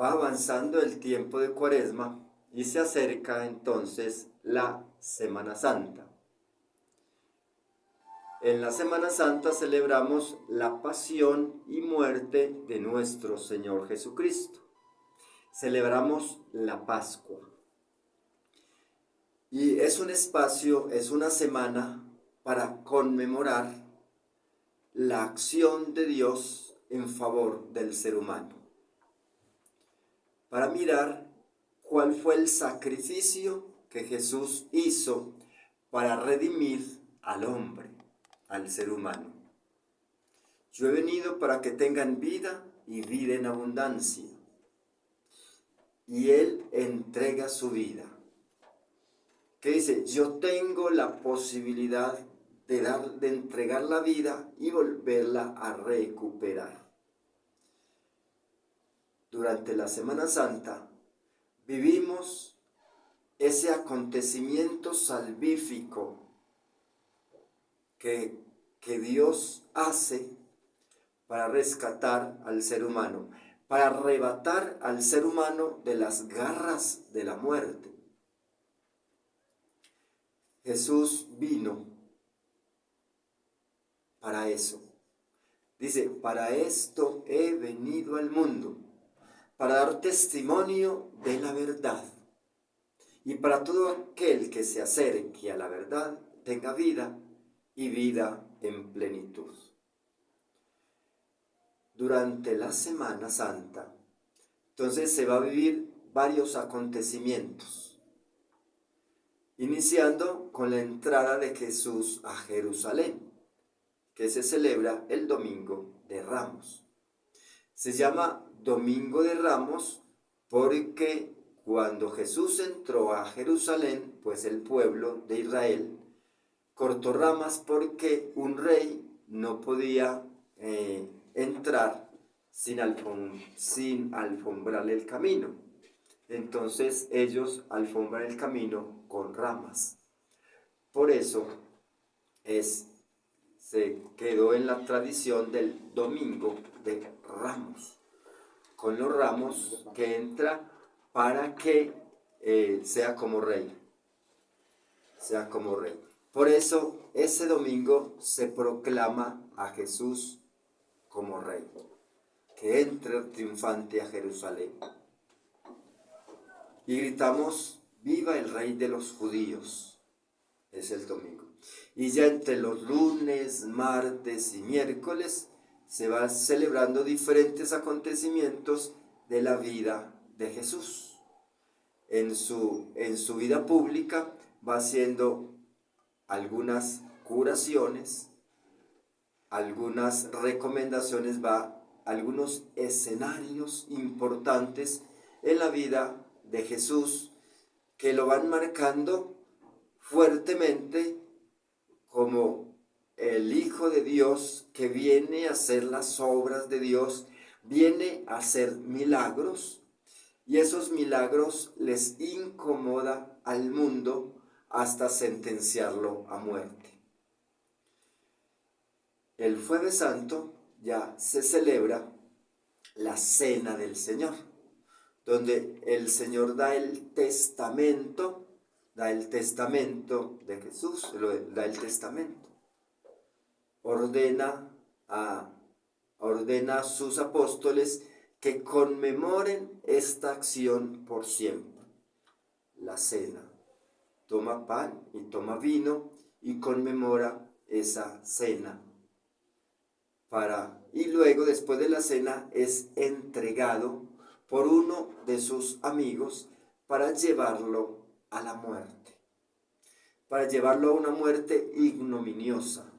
Va avanzando el tiempo de Cuaresma y se acerca entonces la Semana Santa. En la Semana Santa celebramos la pasión y muerte de nuestro Señor Jesucristo. Celebramos la Pascua. Y es un espacio, es una semana para conmemorar la acción de Dios en favor del ser humano. Para mirar cuál fue el sacrificio que Jesús hizo para redimir al hombre, al ser humano. Yo he venido para que tengan vida y vida en abundancia. Y Él entrega su vida. Que dice, yo tengo la posibilidad de entregar la vida y volverla a recuperar. Durante la Semana Santa vivimos ese acontecimiento salvífico que Dios hace para rescatar al ser humano, para arrebatar al ser humano de las garras de la muerte. Jesús vino para eso. Dice, para esto he venido al mundo, para dar testimonio de la verdad. Y para todo aquel que se acerque a la verdad, tenga vida y vida en plenitud. Durante la Semana Santa, entonces se va a vivir varios acontecimientos, iniciando con la entrada de Jesús a Jerusalén, que se celebra el Domingo de Ramos. Se llama Domingo de Ramos porque cuando Jesús entró a Jerusalén, pues el pueblo de Israel cortó ramas porque un rey no podía entrar sin alfombrarle el camino. Entonces ellos alfombran el camino con ramas. Por eso se quedó en la tradición del Domingo de Ramos, con los ramos que entra para que sea como rey. Por eso ese domingo se proclama a Jesús como rey, que entre triunfante a Jerusalén. Y gritamos, viva el rey de los judíos. Es el domingo. Y ya entre los lunes, martes y miércoles se van celebrando diferentes acontecimientos de la vida de Jesús. En su vida pública va haciendo algunas curaciones, algunas recomendaciones, algunos escenarios importantes en la vida de Jesús que lo van marcando fuertemente como el Hijo de Dios que viene a hacer las obras de Dios, viene a hacer milagros, y esos milagros les incomoda al mundo hasta sentenciarlo a muerte. El Jueves Santo ya se celebra la Cena del Señor, donde el Señor da el testamento de Jesús, da el testamento. Ordena a sus apóstoles que conmemoren esta acción por siempre. La cena. Toma pan y toma vino y conmemora esa cena. Y luego, después de la cena, es entregado por uno de sus amigos para llevarlo a la muerte. Para llevarlo a una muerte ignominiosa,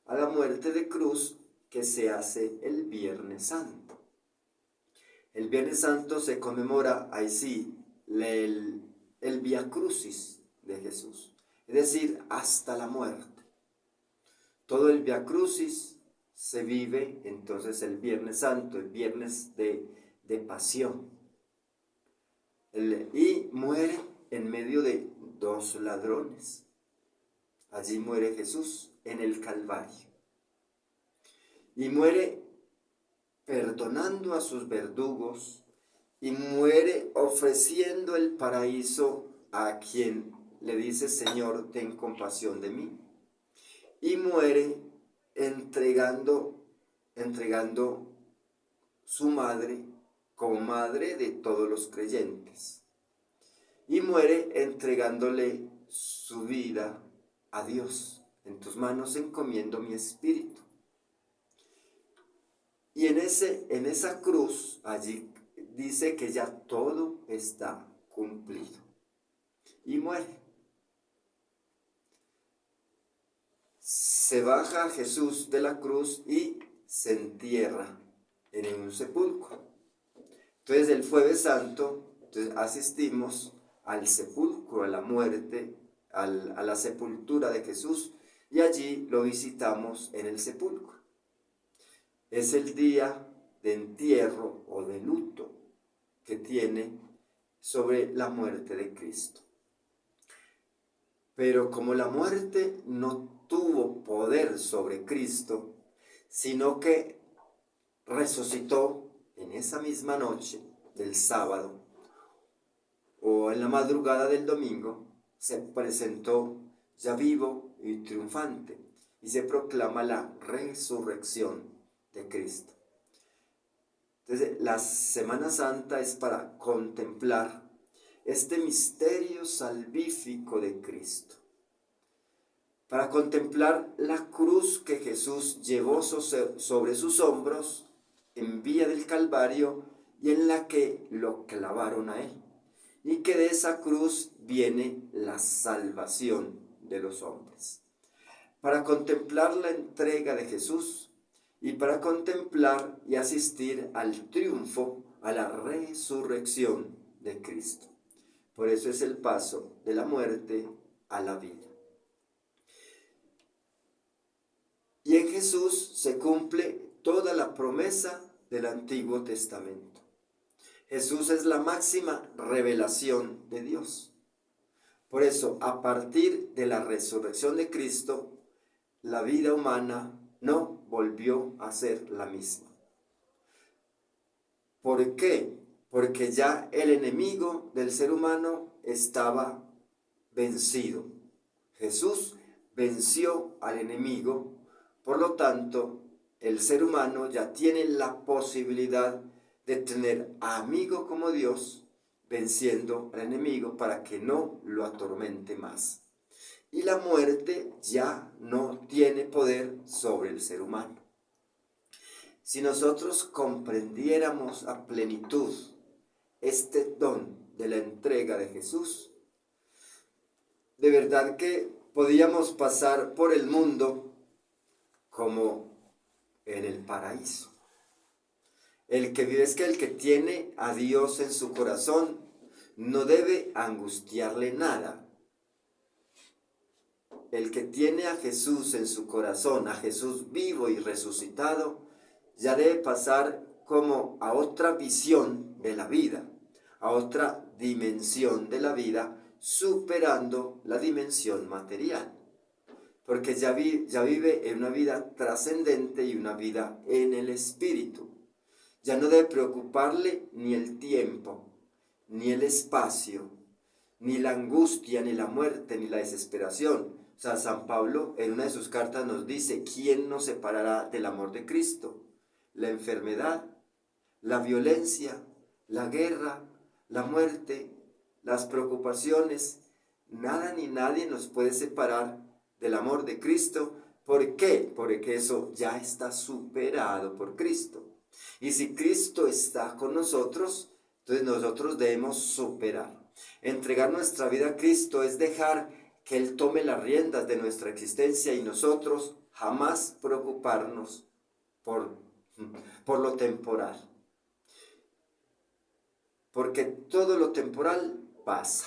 a la muerte de cruz que se hace el Viernes Santo. El Viernes Santo se conmemora, ahí sí, el Vía Crucis de Jesús, es decir, hasta la muerte. Todo el Vía Crucis se vive entonces el Viernes Santo, el viernes de pasión. Y muere en medio de dos ladrones. Allí muere Jesús en el Calvario. Y muere perdonando a sus verdugos y muere ofreciendo el paraíso a quien le dice: Señor, ten compasión de mí. Y muere entregando su madre como madre de todos los creyentes. Y muere entregándole su vida a Dios. En tus manos encomiendo mi espíritu. Y en esa cruz, allí dice que ya todo está cumplido. Y muere. Se baja Jesús de la cruz y se entierra en un sepulcro. Entonces el Jueves Santo asistimos al sepulcro, a la muerte, a la sepultura de Jesús, y allí lo visitamos en el sepulcro. Es el día de entierro o de luto que tiene sobre la muerte de Cristo. Pero como la muerte no tuvo poder sobre Cristo, sino que resucitó en esa misma noche del sábado o en la madrugada del domingo, se presentó ya vivo y triunfante y se proclama la resurrección de Cristo. Entonces, la Semana Santa es para contemplar este misterio salvífico de Cristo, para contemplar la cruz que Jesús llevó sobre sus hombros en vía del Calvario y en la que lo clavaron a él, y que de esa cruz viene la salvación de los hombres. Para contemplar la entrega de Jesús y para contemplar y asistir al triunfo, a la resurrección de Cristo. Por eso es el paso de la muerte a la vida. Y en Jesús se cumple toda la promesa del Antiguo Testamento. Jesús es la máxima revelación de Dios. Por eso, a partir de la resurrección de Cristo, la vida humana no volvió a ser la misma. ¿Por qué? Porque ya el enemigo del ser humano estaba vencido. Jesús venció al enemigo, por lo tanto, el ser humano ya tiene la posibilidad de tener amigo como Dios, venciendo al enemigo para que no lo atormente más. Y la muerte ya no tiene poder sobre el ser humano. Si nosotros comprendiéramos a plenitud este don de la entrega de Jesús, de verdad que podíamos pasar por el mundo como en el paraíso. El que vive es que el que tiene a Dios en su corazón no debe angustiarle nada. El que tiene a Jesús en su corazón, a Jesús vivo y resucitado, ya debe pasar como a otra visión de la vida, a otra dimensión de la vida, superando la dimensión material. Porque ya vive en una vida trascendente y una vida en el espíritu. Ya no debe preocuparle ni el tiempo, ni el espacio, ni la angustia, ni la muerte, ni la desesperación. O sea, San Pablo en una de sus cartas nos dice: ¿quién nos separará del amor de Cristo? La enfermedad, la violencia, la guerra, la muerte, las preocupaciones. Nada ni nadie nos puede separar del amor de Cristo. ¿Por qué? Porque eso ya está superado por Cristo. Y si Cristo está con nosotros, entonces nosotros debemos superar. Entregar nuestra vida a Cristo es dejar que Él tome las riendas de nuestra existencia y nosotros jamás preocuparnos por lo temporal. Porque todo lo temporal pasa.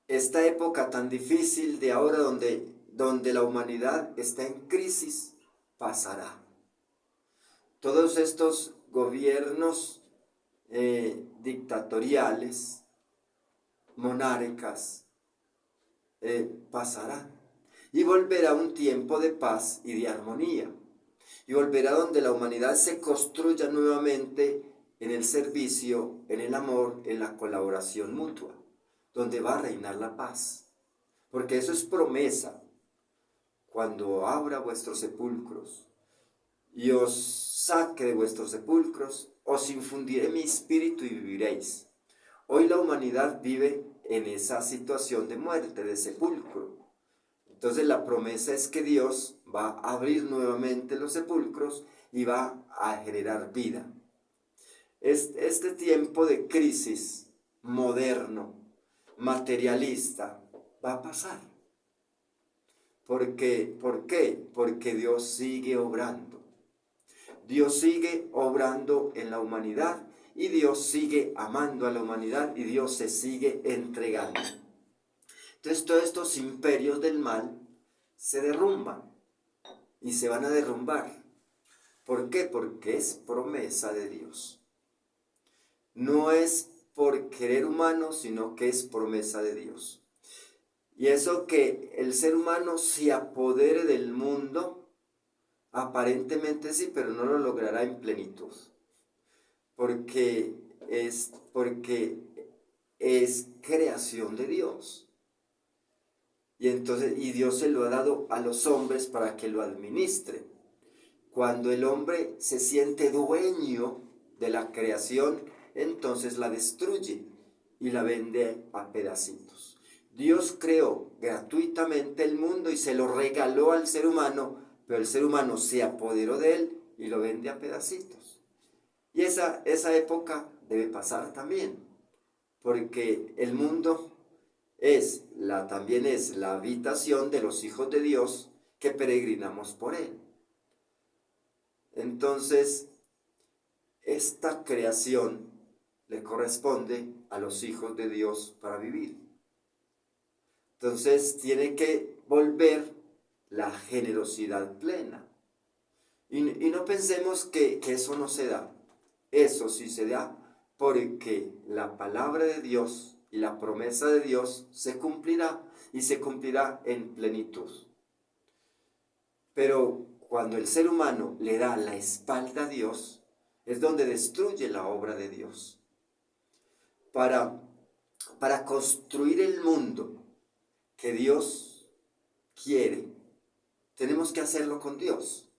Esta época tan difícil de ahora donde la humanidad está en crisis, pasará. Todos estos gobiernos dictatoriales, monárquicas, pasarán. Y volverá un tiempo de paz y de armonía. Y volverá donde la humanidad se construya nuevamente en el servicio, en el amor, en la colaboración mutua, donde va a reinar la paz. Porque eso es promesa. Cuando abra vuestros sepulcros y os saque de vuestros sepulcros, os infundiré mi espíritu y viviréis. Hoy la humanidad vive en esa situación de muerte, de sepulcro. Entonces la promesa es que Dios va a abrir nuevamente los sepulcros y va a generar vida. Este tiempo de crisis moderno, materialista, va a pasar. ¿Por qué? Porque Dios sigue obrando. Dios sigue obrando en la humanidad y Dios sigue amando a la humanidad y Dios se sigue entregando. Entonces todos estos imperios del mal se derrumban y se van a derrumbar. ¿Por qué? Porque es promesa de Dios. No es por querer humano, sino que es promesa de Dios. Y eso que el ser humano se apodere del mundo, aparentemente sí, pero no lo logrará en plenitud. Porque es creación de Dios. Y Dios se lo ha dado a los hombres para que lo administren. Cuando el hombre se siente dueño de la creación, entonces la destruye y la vende a pedacitos. Dios creó gratuitamente el mundo y se lo regaló al ser humano, pero el ser humano se apoderó de él y lo vende a pedacitos. Y esa época debe pasar también, porque el mundo también es la habitación de los hijos de Dios que peregrinamos por él. Entonces, esta creación le corresponde a los hijos de Dios para vivir. Entonces, tiene que volver la generosidad plena. Y no pensemos que eso no se da. Eso sí se da porque la palabra de Dios y la promesa de Dios se cumplirá y se cumplirá en plenitud. Pero cuando el ser humano le da la espalda a Dios, es donde destruye la obra de Dios. Para construir el mundo que Dios quiere, tenemos que hacerlo con Dios.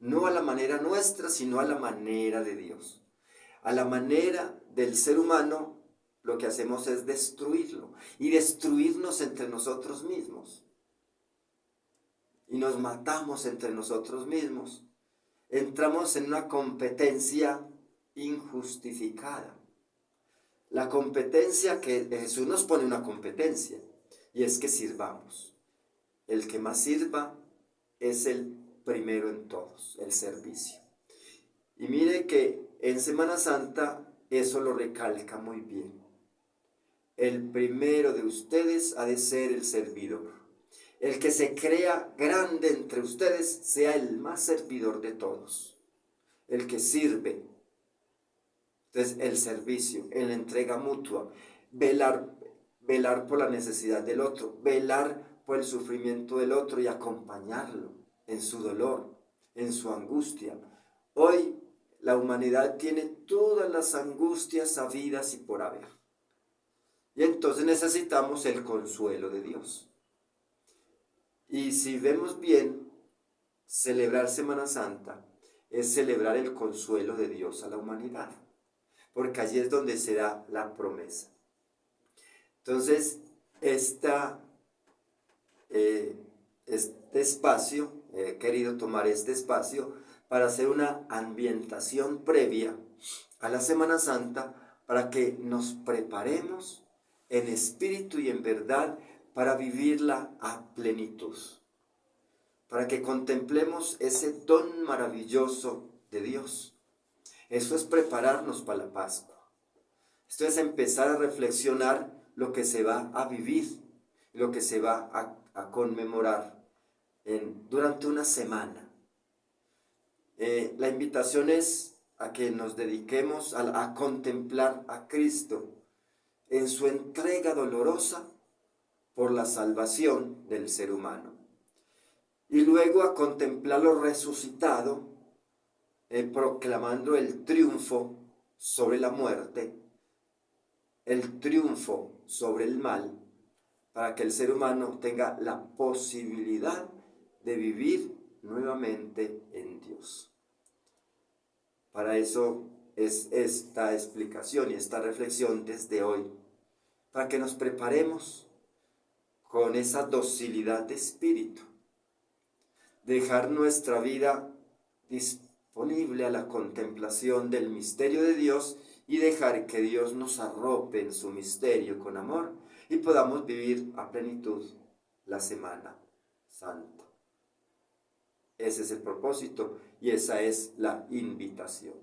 No a la manera nuestra, sino a la manera de Dios. A la manera del ser humano, lo que hacemos es destruirlo y destruirnos entre nosotros mismos. Y nos matamos entre nosotros mismos. Entramos en una competencia injustificada. La competencia que Jesús nos pone una competencia, y es que sirvamos. El que más sirva es el primero en todos, el servicio. Y mire que en Semana Santa eso lo recalca muy bien. El primero de ustedes ha de ser el servidor. El que se crea grande entre ustedes sea el más servidor de todos. El que sirve. Entonces, el servicio, en la entrega mutua, velar por la necesidad del otro, velar por el sufrimiento del otro y acompañarlo en su dolor, en su angustia. Hoy la humanidad tiene todas las angustias habidas y por haber. Y entonces necesitamos el consuelo de Dios. Y si vemos bien, celebrar Semana Santa es celebrar el consuelo de Dios a la humanidad, porque allí es donde se da la promesa. Entonces, este espacio, he querido tomar este espacio para hacer una ambientación previa a la Semana Santa, para que nos preparemos en espíritu y en verdad para vivirla a plenitud, para que contemplemos ese don maravilloso de Dios. Eso es prepararnos para la Pascua. Esto es empezar a reflexionar lo que se va a vivir, lo que se va a conmemorar durante una semana. La invitación es a que nos dediquemos a contemplar a Cristo en su entrega dolorosa por la salvación del ser humano. Y luego a contemplarlo resucitado, proclamando el triunfo sobre la muerte, el triunfo sobre el mal, para que el ser humano tenga la posibilidad de vivir nuevamente en Dios. Para eso es esta explicación y esta reflexión desde hoy, para que nos preparemos con esa docilidad de espíritu, dejar nuestra vida disponible a la contemplación del misterio de Dios y dejar que Dios nos arrope en su misterio con amor y podamos vivir a plenitud la Semana Santa. Ese es el propósito y esa es la invitación.